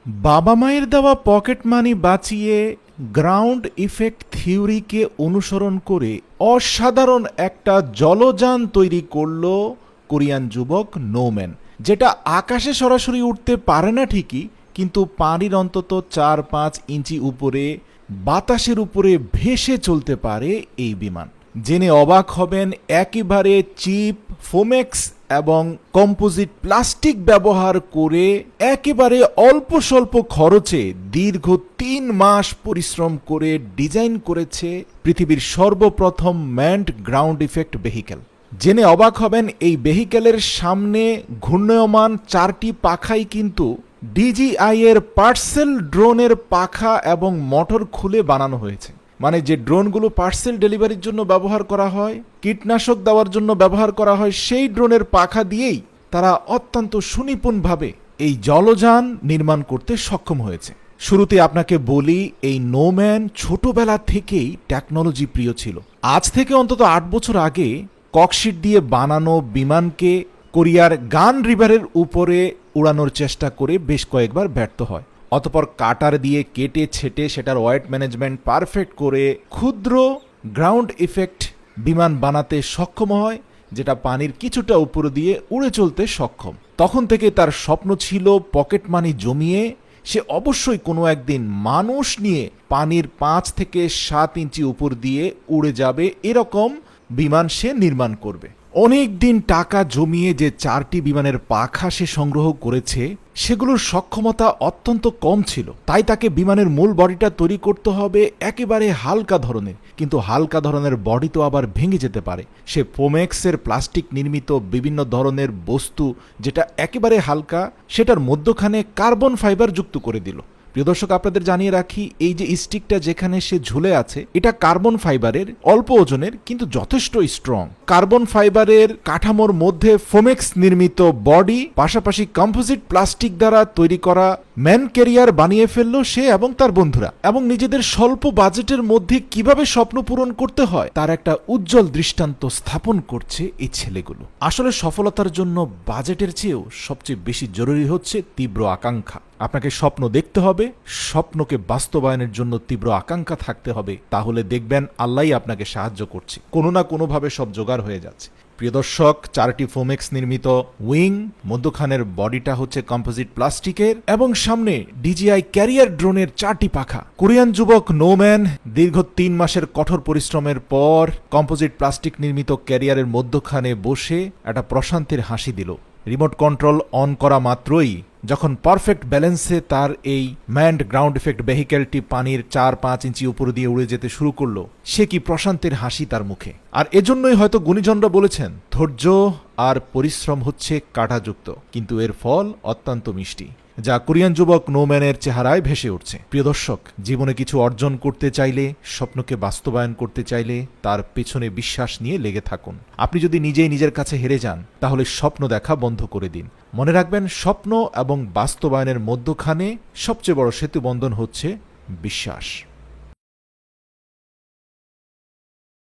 বাবা মায়ের দেওয়া পকেট মানি বাঁচিয়ে গ্রাউন্ড ইফেক্ট থিওরিকে অনুসরণ করে অসাধারণ একটা জলযান তৈরি করল কোরিয়ান যুবক নোম্যান, যেটা আকাশে সরাসরি উঠতে পারে না ঠিকই, কিন্তু পানির অন্তত ৪-৫ ইঞ্চি উপরে বাতাসের উপরে ভেসে চলতে পারে এই বিমান। জেনে অবাক হবেন, একেবারে চিপ ফোমেক্স এবং কম্পোজিট প্লাস্টিক ব্যবহার করে একেবারে অল্প স্বল্প খরচে দীর্ঘ ৩ মাস পরিশ্রম করে ডিজাইন করেছে পৃথিবীর সর্বপ্রথম ম্যান্ড গ্রাউন্ড ইফেক্ট ভেহিকেল। জেনে অবাক হবেন, এই ভেহিকেলের সামনে ঘূর্ণয়মান ৪টি পাখাই কিন্তু ডিজিআই এর পার্সেল ড্রোনের পাখা এবং মোটর খুলে বানানো হয়েছে। মানে যে ড্রোনগুলো পার্সেল ডেলিভারির জন্য ব্যবহার করা হয়, কীটনাশক দেওয়ার জন্য ব্যবহার করা হয়, সেই ড্রোনের পাখা দিয়েই তারা অত্যন্ত সুনিপুণভাবে এই জলযান নির্মাণ করতে সক্ষম হয়েছে। শুরুতে আপনাকে বলি, এই নোম্যান ছোটবেলা থেকেই টেকনোলজি প্রিয় ছিল। আজ থেকে অন্তত ৮ বছর আগে ককশিট দিয়ে বানানো বিমানকে কোরিয়ার গান রিভারের উপরে উড়ানোর চেষ্টা করে বেশ কয়েকবার ব্যর্থ হয়। অতপর কাটার দিয়ে কেটে ছেটে সেটার ওয়েট ম্যানেজমেন্ট পারফেক্ট করে ক্ষুদ্র গ্রাউন্ড ইফেক্ট বিমান বানাতে সক্ষম হয়, যেটা পানির কিছুটা উপর দিয়ে উড়ে চলতে সক্ষম। তখন থেকে তার স্বপ্ন ছিল পকেট মানি জমিয়ে সে অবশ্যই কোনো একদিন মানুষ নিয়ে পানির ৫ থেকে ৭ ইঞ্চি উপর দিয়ে উড়ে যাবে, এরকম বিমান সে নির্মাণ করবে। অনেক দিন টাকা জমিয়ে যে ৪টি বিমানের পাখা সে সংগ্রহ করেছে, সেগুলোর সক্ষমতা অত্যন্ত কম ছিল। তাই তাকে বিমানের মূল বডিটা তৈরি করতে হবে একেবারে হালকা ধরনের, কিন্তু হালকা ধরনের বডি তো আবার ভেঙে যেতে পারে। সে ফোমেক্সের প্লাস্টিক নির্মিত বিভিন্ন ধরনের বস্তু, যেটা একেবারে হালকা, সেটার মধ্যখানে কার্বন ফাইবার যুক্ত করে দিল। প্রিয় দর্শক, আপনাদের জানিয়ে রাখি, এই যে স্টিকটা যেখানে সে ঝুলে আছে, এটা কার্বন ফাইবারের, অল্প ওজনের কিন্তু যথেষ্ট স্ট্রং। কার্বন ফাইবারের কাঠামোর মধ্যে ফোমেক্স নির্মিত বডি, পাশাপাশি কম্পোজিট প্লাস্টিক দ্বারা তৈরি করা ম্যান ক্যারিয়ার বানিয়ে ফেললো সে এবং তার বন্ধুরা, এবং নিজেদের স্বল্প বাজেটের মধ্যে কিভাবে স্বপ্ন পূরণ করতে হয় তার একটা উজ্জ্বল দৃষ্টান্ত স্থাপন করছে এই ছেলেগুলো। আসলে সফলতার জন্য বাজেটের চেয়েও সবচেয়ে বেশি জরুরি হচ্ছে তীব্র আকাঙ্ক্ষা। আপনাকে স্বপ্ন দেখতে হবে, স্বপ্নকে বাস্তবায়নের জন্য তীব্র আকাঙ্ক্ষা থাকতে হবে, তাহলে দেখবেন আল্লাহই আপনাকে সাহায্য করছে, কোনো না কোনোভাবে সব জোগাড় হয়ে যাচ্ছে। প্রিয় দর্শক, ৪টি ফোমেক্স নির্মিত উইং, মধ্যখানের বডিটা হচ্ছে কম্পোজিট প্লাস্টিকের, এবং সামনে ডিজিআই ক্যারিয়ার ড্রোনের ৪টি পাখা। কোরিয়ান যুবক নোম্যান দীর্ঘ ৩ মাসের কঠোর পরিশ্রমের পর কম্পোজিট প্লাস্টিক নির্মিত ক্যারিয়ারের মধ্যখানে বসে একটা প্রশান্তির হাসি দিল। রিমোট কন্ট্রোল অন করা মাত্রই যখন পারফেক্ট ব্যালেন্সে তার এই ম্যান্ড গ্রাউন্ড ইফেক্ট ভেহিকেলটি পানির ৪-৫ ইঞ্চি উপর দিয়ে উড়ে যেতে শুরু করলো, সে কি প্রশান্তির হাসি তার মুখে। আর এজন্যই হয়তো গুণীজনরা বলেছেন, ধৈর্য আর পরিশ্রম হচ্ছে কাঁটাযুক্ত, কিন্তু এর ফল অত্যন্ত মিষ্টি, যা কোরিয়ান যুবক নোম্যানের চেহারায় ভেসে উঠছে। প্রিয় দর্শক, জীবনে কিছু অর্জন করতে চাইলে, স্বপ্নকে বাস্তবায়ন করতে চাইলে তার পেছনে বিশ্বাস নিয়ে লেগে থাকুন। আপনি যদি নিজেই নিজের কাছে হেরে যান, তাহলে স্বপ্ন দেখা বন্ধ করে দিন। মনে রাখবেন, স্বপ্ন এবং বাস্তবায়নের মধ্যখানে সবচেয়ে বড় সেতুবন্ধন হচ্ছে বিশ্বাস।